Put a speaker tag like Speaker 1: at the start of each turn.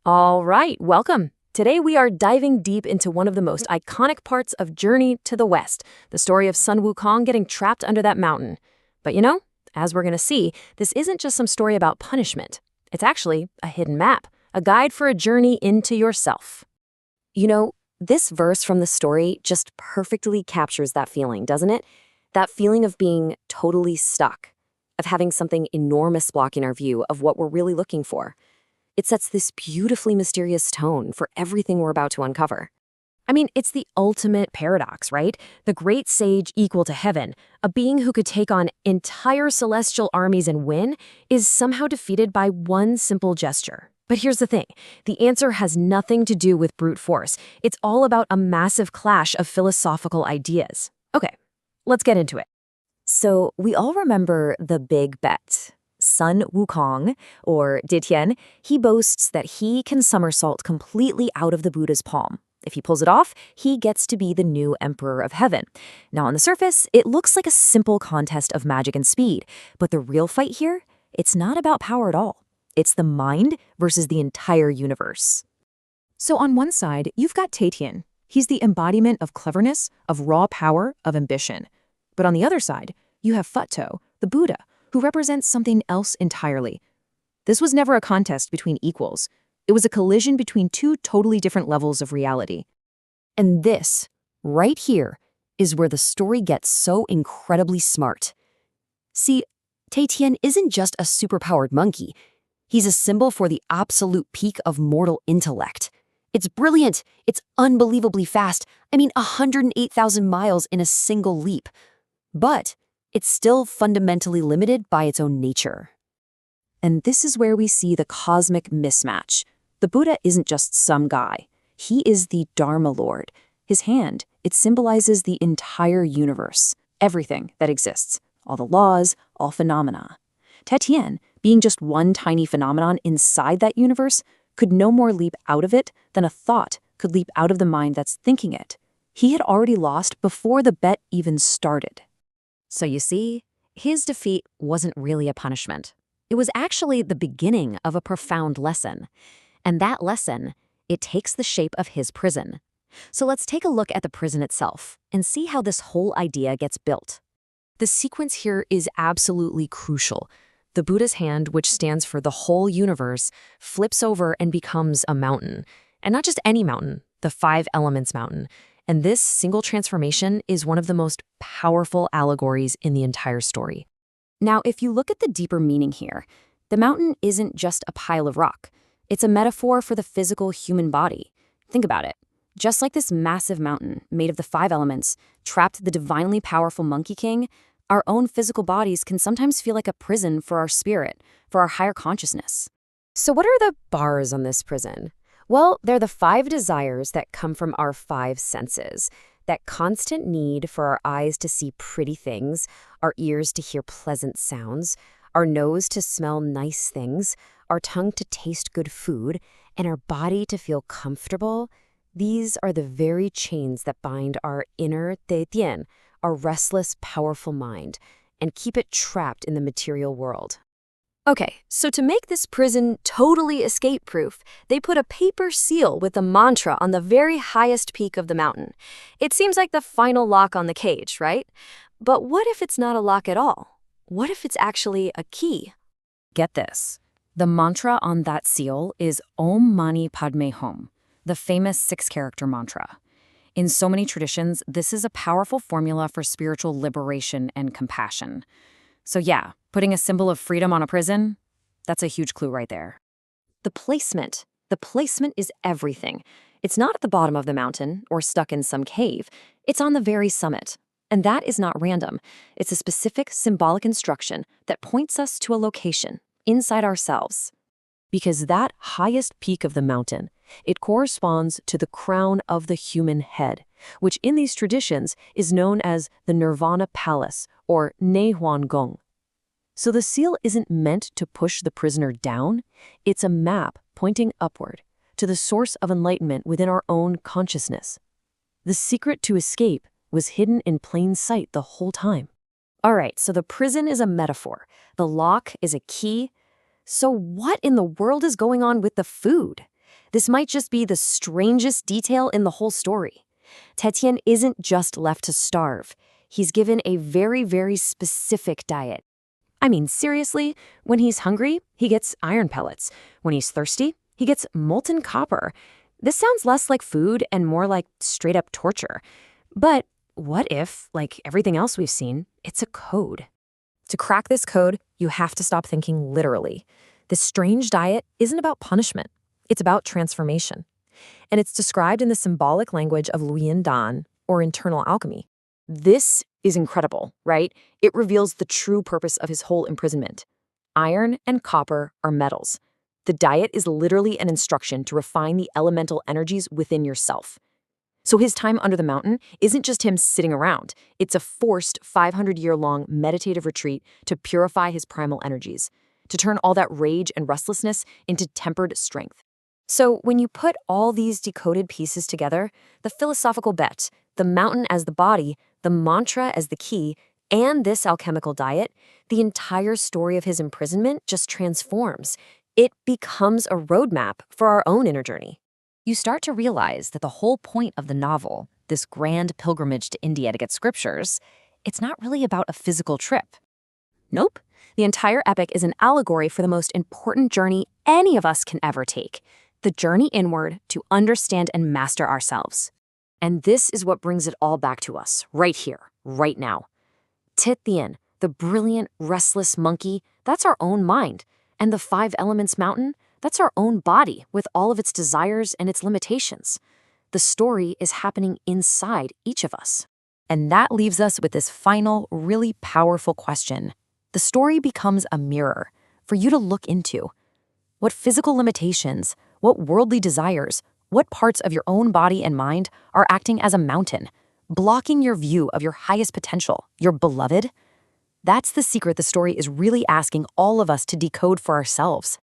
Speaker 1: All right, welcome. Today we are diving deep into one of the most iconic parts of Journey to the West, the story of Sun Wukong getting trapped under that mountain. But as we're going to see, this isn't just some story about punishment. It's actually a hidden map, a guide for a journey into yourself. This verse from the story just perfectly captures that feeling, doesn't it? That feeling of being totally stuck, of having something enormous blocking our view of what we're really looking for. It sets this beautifully mysterious tone for everything we're about to uncover. I mean, it's the ultimate paradox, right? The great sage equal to heaven, a being who could take on entire celestial armies and win, is somehow defeated by one simple gesture. But here's the thing. The answer has nothing to do with brute force. It's all about a massive clash of philosophical ideas. Okay, let's get into it.
Speaker 2: So we all remember the big bet. Sun Wukong, or Ditian, he boasts that he can somersault completely out of the Buddha's palm. If he pulls it off, he gets to be the new emperor of heaven. Now, on the surface, it looks like a simple contest of magic and speed, but the real fight here, it's not about power at all. It's the mind versus the entire universe.
Speaker 3: So on one side, you've got Tatian. He's the embodiment of cleverness, of raw power, of ambition. But on the other side, you have Phutto, the Buddha, who represents something else entirely. This was never a contest between equals. It was a collision between two totally different levels of reality.
Speaker 2: And this, right here, is where the story gets so incredibly smart. See, Tatian isn't just a superpowered monkey. He's a symbol for the absolute peak of mortal intellect. It's brilliant. It's unbelievably fast. 108,000 miles in a single leap. But it's still fundamentally limited by its own nature. And this is where we see the cosmic mismatch. The Buddha isn't just some guy. He is the Dharma Lord. His hand, it symbolizes the entire universe, everything that exists, all the laws, all phenomena. Tatian, being just one tiny phenomenon inside that universe, could no more leap out of it than a thought could leap out of the mind that's thinking it. He had already lost before the bet even started.
Speaker 1: So you see, his defeat wasn't really a punishment. It was actually the beginning of a profound lesson. And that lesson, it takes the shape of his prison. So let's take a look at the prison itself and see how this whole idea gets built. The sequence here is absolutely crucial. The Buddha's hand, which stands for the whole universe, flips over and becomes a mountain. And not just any mountain, the Five Elements mountain. And this single transformation is one of the most powerful allegories in the entire story. Now, if you look at the deeper meaning here, the mountain isn't just a pile of rock. It's a metaphor for the physical human body. Think about it. Just like this massive mountain made of the five elements trapped the divinely powerful Monkey King, our own physical bodies can sometimes feel like a prison for our spirit, for our higher consciousness. So what are the bars on this prison? Well, they're the five desires that come from our five senses. That constant need for our eyes to see pretty things, our ears to hear pleasant sounds, our nose to smell nice things, our tongue to taste good food, and our body to feel comfortable. These are the very chains that bind our inner Tetian, our restless, powerful mind, and keep it trapped in the material world. Okay, so to make this prison totally escape-proof, they put a paper seal with a mantra on the very highest peak of the mountain. It seems like the final lock on the cage, right? But what if it's not a lock at all? What if it's actually a key? Get this. The mantra on that seal is Om Mani Padme Hum, the famous 6-character mantra. In so many traditions, this is a powerful formula for spiritual liberation and compassion. So yeah, putting a symbol of freedom on a prison, that's a huge clue right there. The placement is everything. It's not at the bottom of the mountain or stuck in some cave. It's on the very summit. And that is not random. It's a specific symbolic instruction that points us to a location inside ourselves. Because that highest peak of the mountain, it corresponds to the crown of the human head, which in these traditions is known as the Nirvana Palace or Ne Huan Gong. So the seal isn't meant to push the prisoner down, it's a map pointing upward to the source of enlightenment within our own consciousness. The secret to escape was hidden in plain sight the whole time. All right, so the prison is a metaphor. The lock is a key. So what in the world is going on with the food?
Speaker 2: This might just be the strangest detail in the whole story. Tetian isn't just left to starve. He's given a very, very specific diet.
Speaker 3: I mean, seriously, when he's hungry, he gets iron pellets. When he's thirsty, he gets molten copper. This sounds less like food and more like straight-up torture. But what if, like everything else we've seen, it's a code? To crack this code, you have to stop thinking literally. This strange diet isn't about punishment. It's about transformation. And it's described in the symbolic language of Luyin Dan, or internal alchemy. This is incredible, right? It reveals the true purpose of his whole imprisonment. Iron and copper are metals. The diet is literally an instruction to refine the elemental energies within yourself. So his time under the mountain isn't just him sitting around. It's a forced 500-year-long meditative retreat to purify his primal energies, to turn all that rage and restlessness into tempered strength. So when you put all these decoded pieces together, the philosophical bet, the mountain as the body, the mantra as the key, and this alchemical diet, the entire story of his imprisonment just transforms. It becomes a roadmap for our own inner journey.
Speaker 1: You start to realize that the whole point of the novel, this grand pilgrimage to India to get scriptures, it's not really about a physical trip. Nope. The entire epic is an allegory for the most important journey any of us can ever take, the journey inward to understand and master ourselves.
Speaker 2: And this is what brings it all back to us, right here, right now. Titian, the brilliant, restless monkey, that's our own mind. And the 5 Elements Mountain, that's our own body with all of its desires and its limitations. The story is happening inside each of us.
Speaker 1: And that leaves us with this final, really powerful question. The story becomes a mirror for you to look into. What physical limitations, what worldly desires, what parts of your own body and mind are acting as a mountain, blocking your view of your highest potential, your beloved? That's the secret the story is really asking all of us to decode for ourselves.